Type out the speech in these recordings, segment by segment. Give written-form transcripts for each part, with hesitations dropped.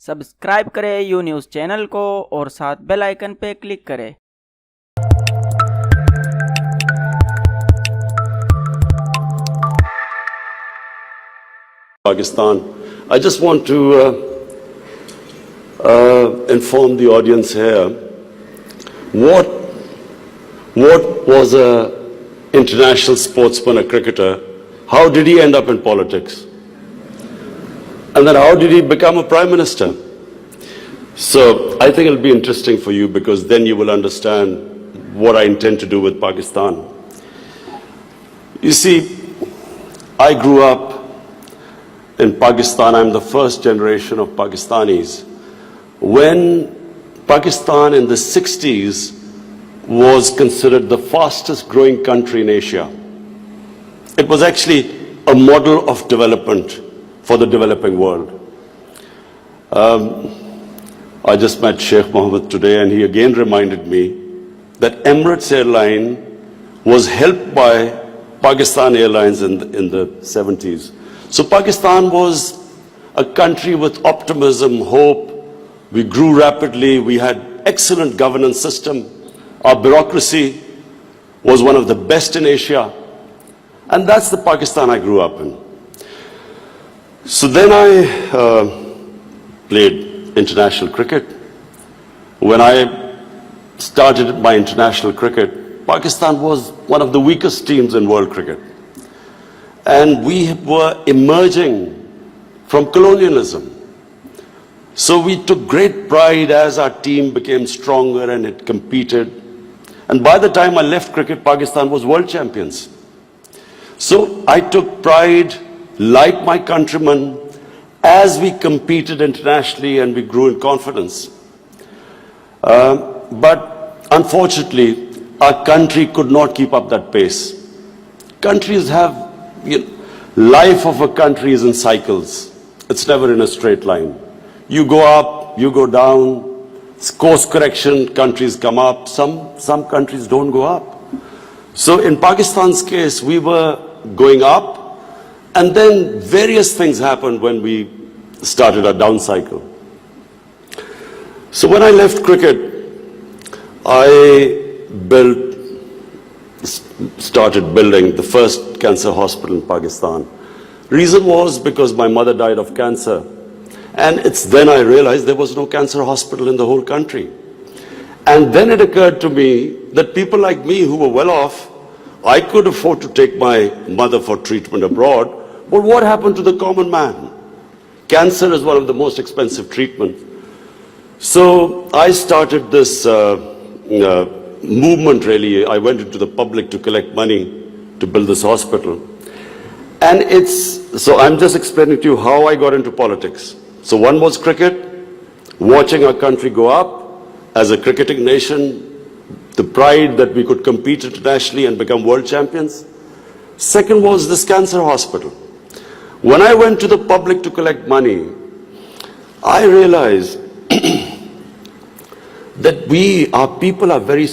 Subscribe करें you news channel को और साथ बेल आइकन पे क्लिक करें। Pakistan. I just want to inform the audience here what was a international sportsman, a cricketer. How did he end up in politics? And then how did he become a prime minister? So I think it'll be interesting for you because then you will understand what I intend to do with Pakistan. You see, I grew up in Pakistan. I'm the first generation of Pakistanis. When Pakistan in the 60s was considered the fastest growing country in Asia, it was actually a model of development for the developing world. I just met Sheikh Mohammed today and he again reminded me that Emirates Airline was helped by Pakistan Airlines in the 70s. So Pakistan was a country with optimism, hope. We grew rapidly. We had excellent governance system. Our bureaucracy was one of the best in Asia. And that's the Pakistan I grew up in. So then I played international cricket. When I started my international cricket, Pakistan was one of the weakest teams in world cricket. And we were emerging from colonialism. So we took great pride as our team became stronger and it competed. And by the time I left cricket, Pakistan was world champions. So I took pride, like my countrymen, as we competed internationally and we grew in confidence. But unfortunately, our country could not keep up that pace. Countries have, life of a country is in cycles. It's never in a straight line. You go up, you go down, course correction, countries come up, some countries don't go up. So in Pakistan's case, we were going up, and then various things happened when we started our down cycle. So when I left cricket, I started building the first cancer hospital in Pakistan. Reason was because my mother died of cancer. And it's then I realized there was no cancer hospital in the whole country. And then it occurred to me that people like me who were well off, I could afford to take my mother for treatment abroad. But what happened to the common man? Cancer is one of the most expensive treatments. So I started this movement really. I went into the public to collect money to build this hospital. And so I'm just explaining to you how I got into politics. So one was cricket, watching our country go up as a cricketing nation, the pride that we could compete internationally and become world champions. Second was this cancer hospital. When I went to the public to collect money, I realized that our people are very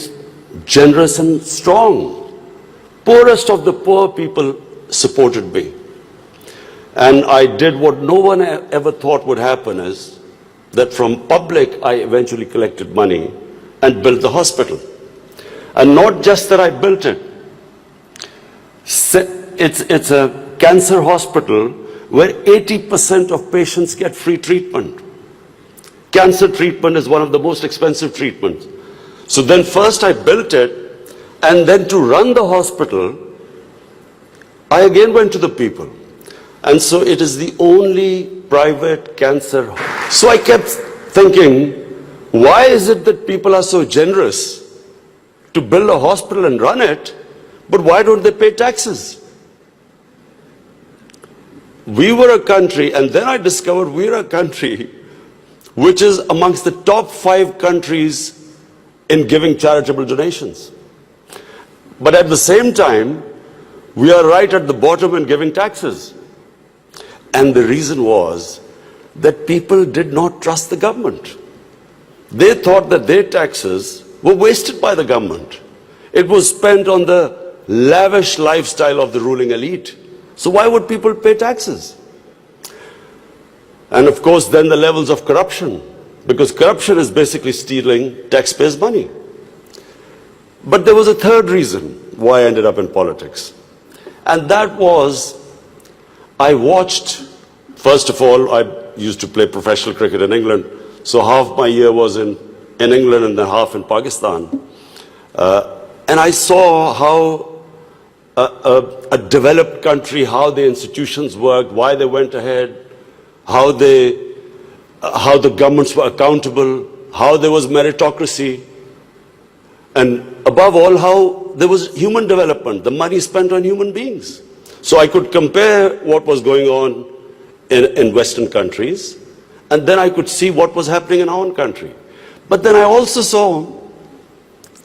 generous and strong. Poorest of the poor people supported me. And I did what no one ever thought would happen, is that from public I eventually collected money and built the hospital. And not just that I built it. It's a cancer hospital where 80% of patients get free treatment. Cancer treatment is one of the most expensive treatments. So then first I built it, and then to run the hospital, I again went to the people. And so it is the only private cancer. So I kept thinking, why is it that people are so generous to build a hospital and run it, but why don't they pay taxes? We were a country, and then I discovered we're a country which is amongst the top 5 countries in giving charitable donations. But at the same time, we are right at the bottom in giving taxes. And the reason was that people did not trust the government. They thought that their taxes were wasted by the government. It was spent on the lavish lifestyle of the ruling elite. So why would people pay taxes? And of course, then the levels of corruption, because corruption is basically stealing taxpayers' money. But there was a third reason why I ended up in politics. And that was, I watched, first of all, I used to play professional cricket in England, so half my year was in England and then half in Pakistan. And I saw how a developed country, how the institutions worked, why they went ahead, how the governments were accountable, how there was meritocracy, and above all, how there was human development, the money spent on human beings. So I could compare what was going on in Western countries, and then I could see what was happening in our own country. But then I also saw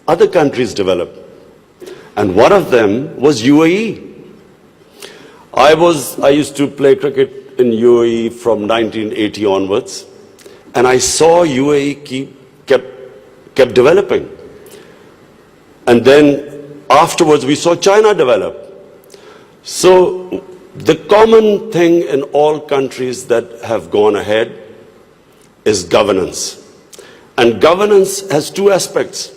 other countries develop, and one of them was UAE. I used to play cricket in UAE from 1980 onwards, and I saw UAE kept developing. And then afterwards we saw China develop. So the common thing in all countries that have gone ahead is governance. And governance has two aspects.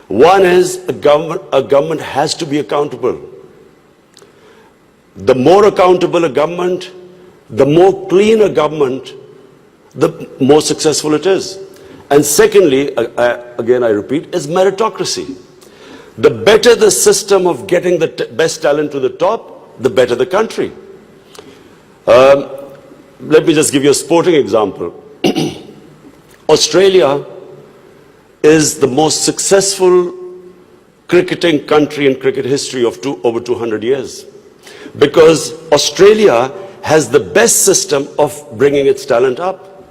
One is a government has to be accountable. The more accountable a government, the more clean a government, the more successful it is. And secondly, again I repeat, is meritocracy. The better the system of getting the best talent to the top, the better the country. Let me just give you a sporting example. Australia is the most successful cricketing country in cricket history of over 200 years. Because Australia has the best system of bringing its talent up.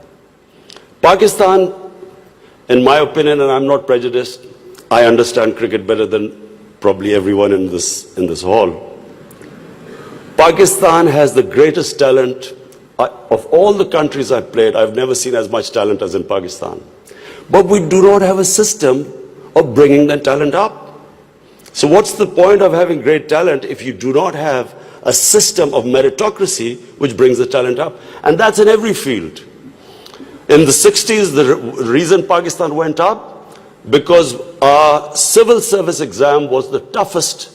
Pakistan, in my opinion, and I'm not prejudiced, I understand cricket better than probably everyone in this hall. Pakistan has the greatest talent. Of all the countries I've played, I've never seen as much talent as in Pakistan. But we do not have a system of bringing that talent up. So what's the point of having great talent if you do not have a system of meritocracy which brings the talent up? And that's in every field. In the 60s, the reason Pakistan went up, because our civil service exam was the toughest.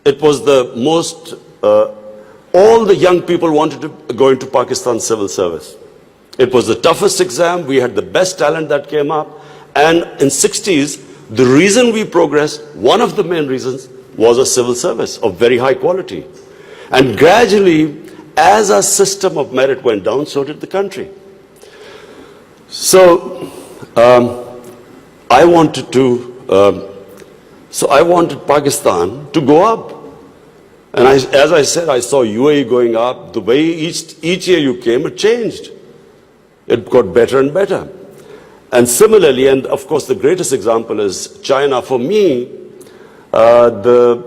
It was the most, all the young people wanted to go into Pakistan civil service. It was the toughest exam, we had the best talent that came up, and in 60s, the reason we progressed, one of the main reasons, was a civil service of very high quality. And gradually, as our system of merit went down, so did the country. So, I wanted Pakistan to go up. And as I said, I saw UAE going up. The way each year you came, it changed. It got better and better. And similarly, and of course the greatest example is China. For me, the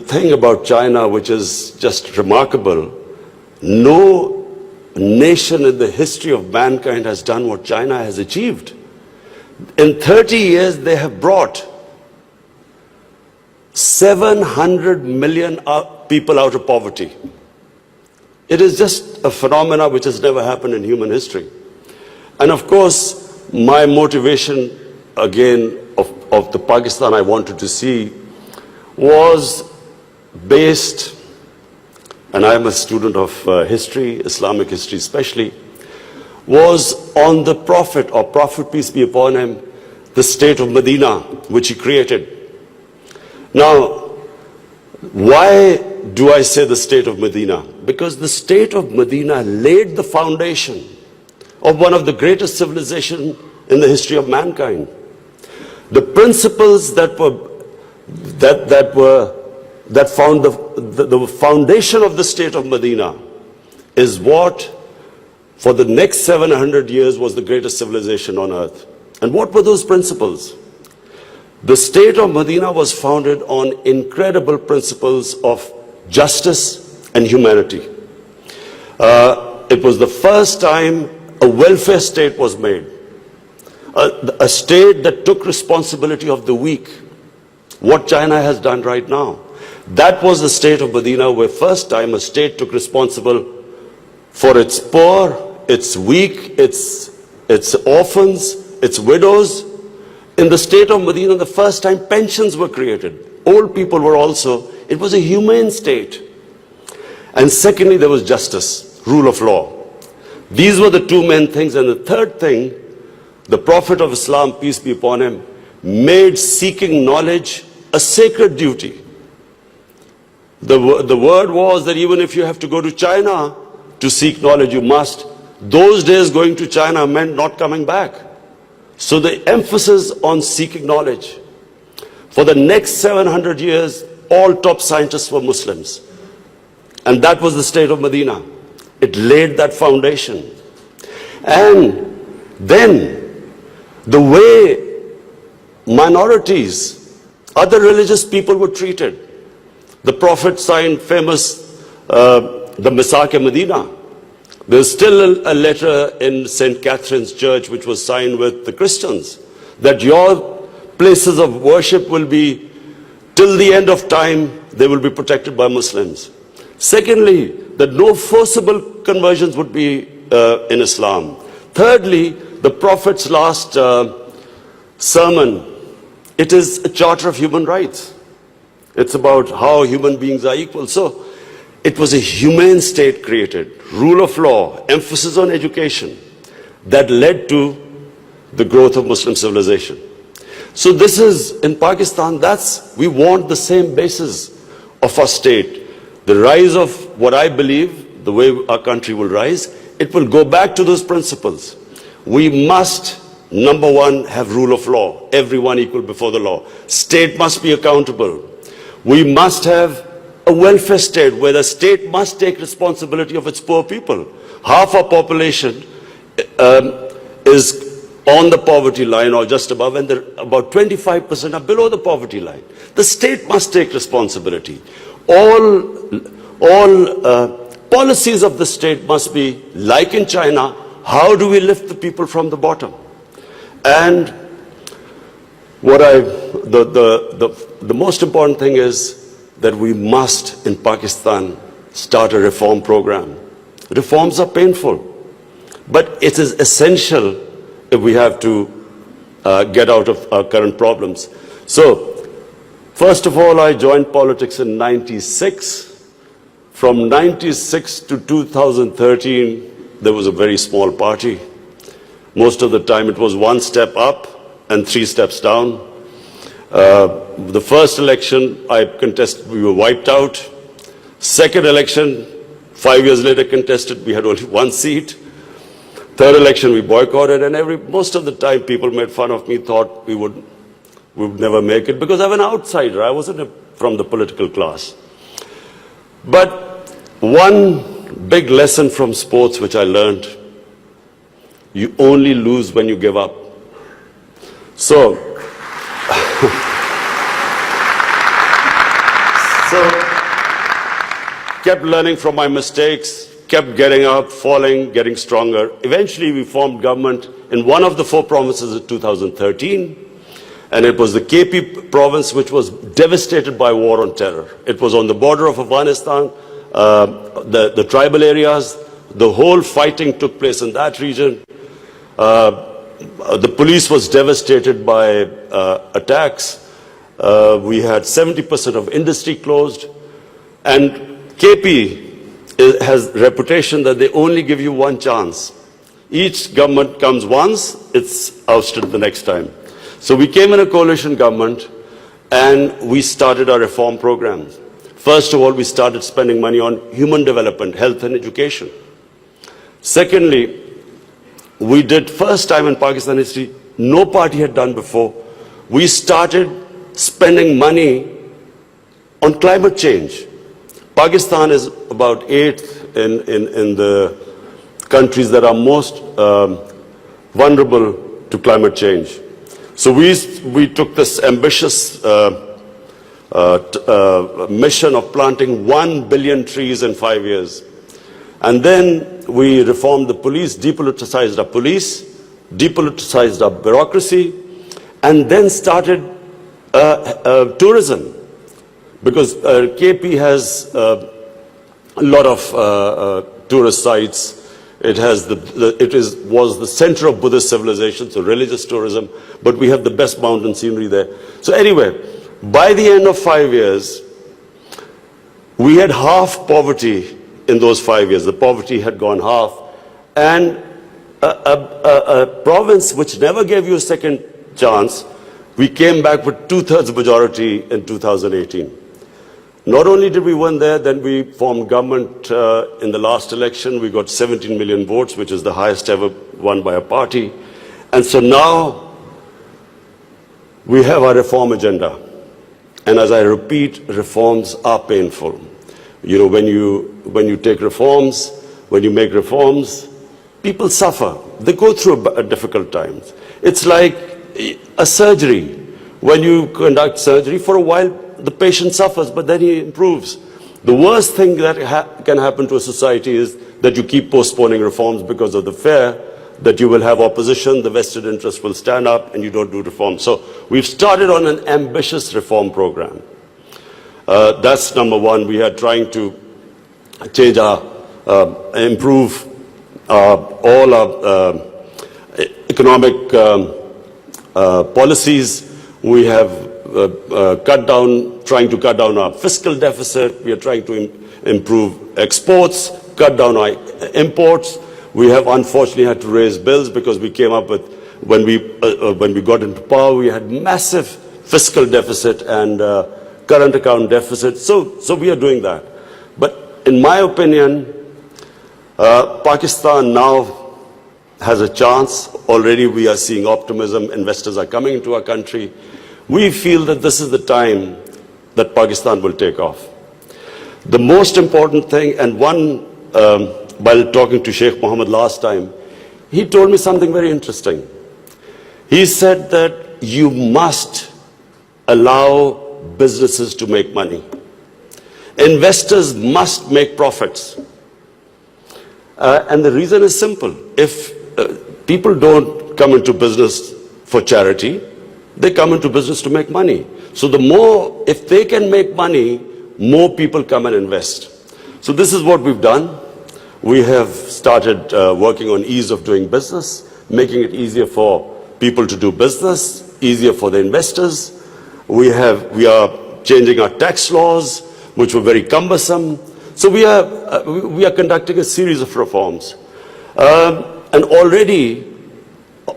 thing about China which is just remarkable, no nation in the history of mankind has done what China has achieved. In 30 years, they have brought 700 million people out of poverty. It is just a phenomena which has never happened in human history. And of course, my motivation, again, of the Pakistan I wanted to see was based, and I am a student of history, Islamic history especially, was on the Prophet, or Prophet, peace be upon him, the state of Medina, which he created. Now, why do I say the state of Medina? Because the state of Medina laid the foundation of one of the greatest civilizations in the history of mankind. The principles that found the foundation of the state of Medina is what for the next 700 years was the greatest civilization on earth. And what were those principles? The state of Medina was founded on incredible principles of justice and humanity. It was the first time a welfare state was made. A state that took responsibility of the weak. What China has done right now. That was the state of Medina, where first time a state took responsibility for its poor, its weak, its orphans, its widows. In the state of Medina, the first time pensions were created. Old people were also, it was a humane state. And secondly, there was justice, rule of law. These were the two main things. And the third thing, the Prophet of Islam, peace be upon him, made seeking knowledge a sacred duty. The word was that even if you have to go to China to seek knowledge, you must. Those days going to China meant not coming back. So the emphasis on seeking knowledge. For the next 700 years, all top scientists were Muslims. And that was the state of Medina. It laid that foundation. And then the way minorities, other religious people were treated. The Prophet signed famous, the Misaq-e-Medina. There's still a letter in St. Catherine's Church which was signed with the Christians that your places of worship will be, till the end of time, they will be protected by Muslims. Secondly, that no forcible conversions would be in Islam. Thirdly, the Prophet's last sermon, it is a charter of human rights. It's about how human beings are equal. So it was a humane state created, rule of law, emphasis on education, that led to the growth of Muslim civilization. So this is, in Pakistan, we want the same basis of our state. The rise of what I believe, the way our country will rise, it will go back to those principles. We must, number one, have rule of law, everyone equal before the law. State must be accountable. We must have a welfare state where the state must take responsibility of its poor people. Half our population is on the poverty line or just above, and about 25% are below the poverty line. The state must take responsibility. All policies of the state must be like in China. How do we lift the people from the bottom? And the most important thing is that we must, in Pakistan, start a reform program. Reforms are painful, but it is essential if we have to get out of our current problems. So, first of all, I joined politics in '96. From '96 to 2013, there was a very small party. Most of the time, it was one step up and 3 steps down. The first election I contested, we were wiped out. Second election, 5 years later contested, we had only 1 seat. Third election, we boycotted, and most of the time people made fun of me, thought we would never make it, because I'm an outsider. I wasn't from the political class. But one big lesson from sports which I learned, you only lose when you give up. So kept learning from my mistakes, kept getting up, falling, getting stronger. Eventually we formed government in one of the 4 provinces in 2013, and it was the KP province which was devastated by war on terror. It was on the border of Afghanistan, the tribal areas, the whole fighting took place in that region. The police was devastated by attacks. We had 70% of industry closed, and KP has reputation that they only give you 1 chance. Each government comes once, it's ousted the next time. So we came in a coalition government and we started our reform programs. First of all, we started spending money on human development, health and education. Secondly, we did, first time in Pakistan history, no party had done before, we started spending money on climate change. Pakistan is about 8th in the countries that are most vulnerable to climate change. So we took this ambitious mission of planting 1 billion trees in 5 years. And then we reformed the police, depoliticized our police, depoliticized our bureaucracy, and then started tourism. Because KP has a lot of tourist sites. It has was the center of Buddhist civilization, so religious tourism, but we have the best mountain scenery there. So anyway, by the end of 5 years, we had half poverty in those 5 years. The poverty had gone half. And a province which never gave you a second chance, we came back with 2/3 majority in 2018. Not only did we win there, then we formed government in the last election. We got 17 million votes, which is the highest ever won by a party. And so now we have our reform agenda. And as I repeat, reforms are painful. You know, when you take reforms, when you make reforms, people suffer. They go through difficult times. It's like a surgery. When you conduct surgery, for a while, the patient suffers, but then he improves. The worst thing that can happen to a society is that you keep postponing reforms because of the fear that you will have opposition, the vested interest will stand up, and you don't do reforms. So we've started on an ambitious reform program. That's number one. We are trying to change improve all our economic policies. We have trying to cut down our fiscal deficit. We are trying to improve exports, cut down our imports. We have unfortunately had to raise bills because we came up with, when we got into power, we had massive fiscal deficit and current account deficit. So we are doing that. But in my opinion, Pakistan now has a chance. Already we are seeing optimism. Investors are coming into our country. We feel that this is the time that Pakistan will take off. The most important thing, and while talking to Sheikh Mohammed last time, he told me something very interesting. He said that you must allow businesses to make money. Investors must make profits. And the reason is simple. If people don't come into business for charity, they come into business to make money. So if they can make money, more people come and invest. So this is what we've done. We have started working on ease of doing business, making it easier for people to do business, easier for the investors. We are changing our tax laws, which were very cumbersome. So we are conducting a series of reforms. And already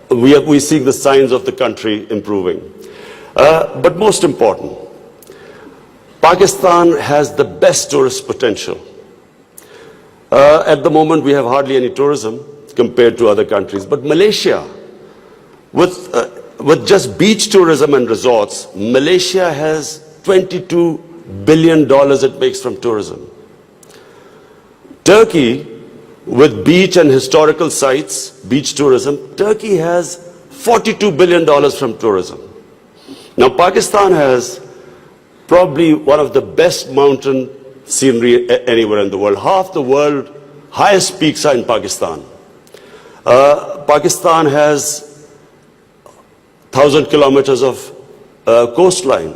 we see the signs of the country improving. But most important, Pakistan has the best tourist potential. At the moment, we have hardly any tourism compared to other countries. But Malaysia, with just beach tourism and resorts, Malaysia has $22 billion it makes from tourism. Turkey, with beach and historical sites, beach tourism, Turkey has $42 billion from tourism. Now, Pakistan has probably one of the best mountain scenery anywhere in the world. Half the world's highest peaks are in Pakistan. Pakistan has 1,000 kilometers of coastline.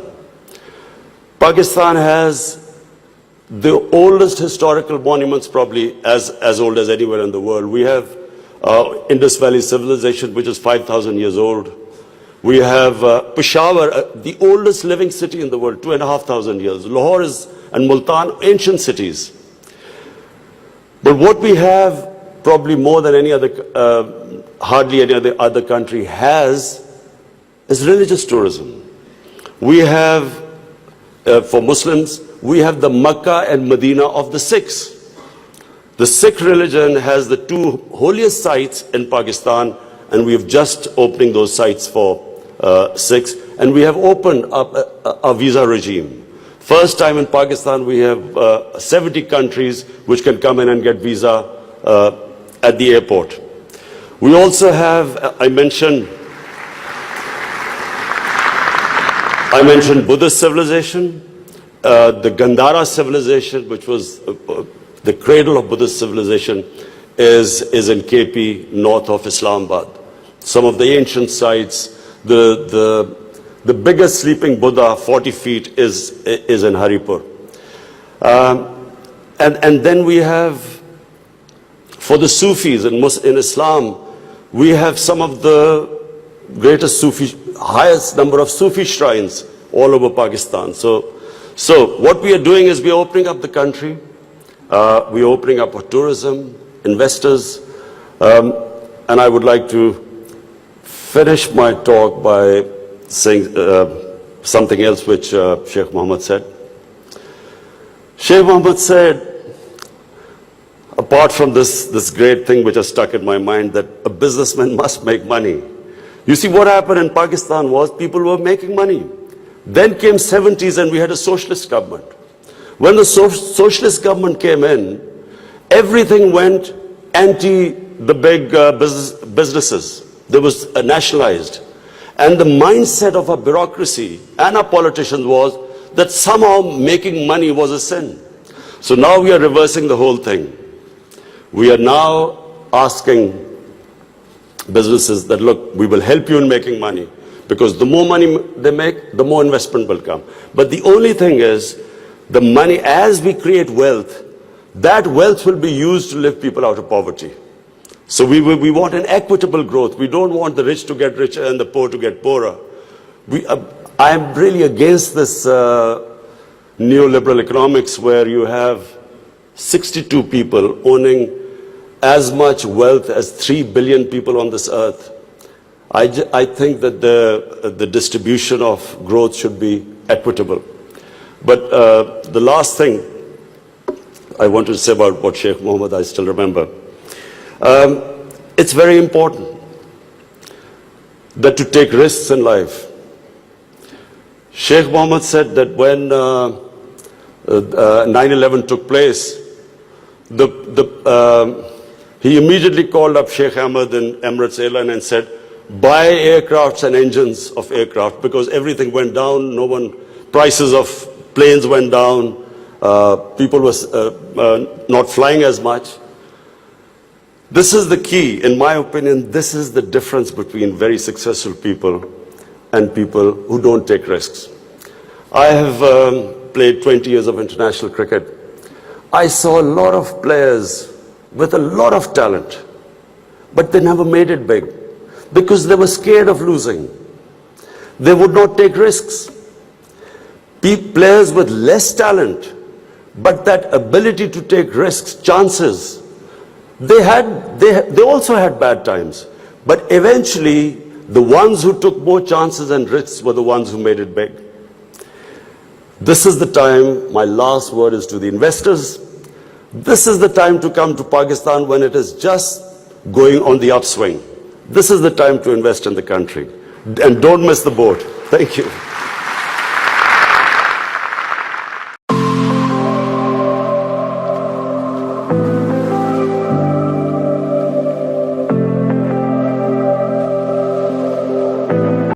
Pakistan has the oldest historical monuments, probably as old as anywhere in the world. We have Indus Valley civilization, which is 5,000 years old. We have Peshawar, the oldest living city in the world, 2,500 years. Lahore and Multan, ancient cities. But what we have, probably more than any other, hardly any other country has, is religious tourism. We have, for Muslims, we have the Makkah and Medina of the Sikhs. The Sikh religion has the two holiest sites in Pakistan, and we have just opening those sites for Sikhs. And we have opened up a visa regime. First time in Pakistan, we have 70 countries which can come in and get visa at the airport. We also have, I mentioned Buddhist civilization, the Gandhara civilization, which was the cradle of Buddhist civilization, is in KP, north of Islamabad. Some of the ancient sites, the biggest sleeping Buddha, 40 feet, is in Haripur. And then we have For the Sufis in Islam, we have some of the greatest highest number of Sufi shrines all over Pakistan. So what we are doing is we are opening up the country, we are opening up for tourism, investors, and I would like to finish my talk by saying something else which Sheikh Mohammed said. Sheikh Mohammed said, apart from this great thing which has stuck in my mind, that a businessman must make money. You see, what happened in Pakistan was people were making money. Then came 70s and we had a socialist government. When the socialist government came in, everything went anti the big businesses. They was nationalized. And the mindset of our bureaucracy and our politicians was that somehow making money was a sin. So now we are reversing the whole thing. We are now asking businesses that, look, we will help you in making money, because the more money they make, the more investment will come. But the only thing is, the money, as we create wealth, that wealth will be used to lift people out of poverty. So we want an equitable growth. We don't want the rich to get richer and the poor to get poorer. I am really against this neoliberal economics where you have 62 people owning as much wealth as 3 billion people on this earth. I think that the distribution of growth should be equitable. But the last thing I wanted to say about what Sheikh Mohammed, I still remember. It's very important that to take risks in life. Sheikh Mohammed said that when 9/11 took place, he immediately called up Sheikh Ahmed and Emirates Airline and said, buy aircrafts and engines of aircraft, because everything went down. Prices of planes went down. People were not flying as much. This is the key, in my opinion. This is the difference between very successful people and people who don't take risks. I have played 20 years of international cricket. I saw a lot of players with a lot of talent, but they never made it big because they were scared of losing. They would not take risks. Players with less talent, but that ability to take risks, chances, they also had bad times. But eventually, the ones who took more chances and risks were the ones who made it big. This is the time, my last word is to the investors. This is the time to come to Pakistan when it is just going on the upswing. This is the time to invest in the country. And don't miss the boat. Thank you.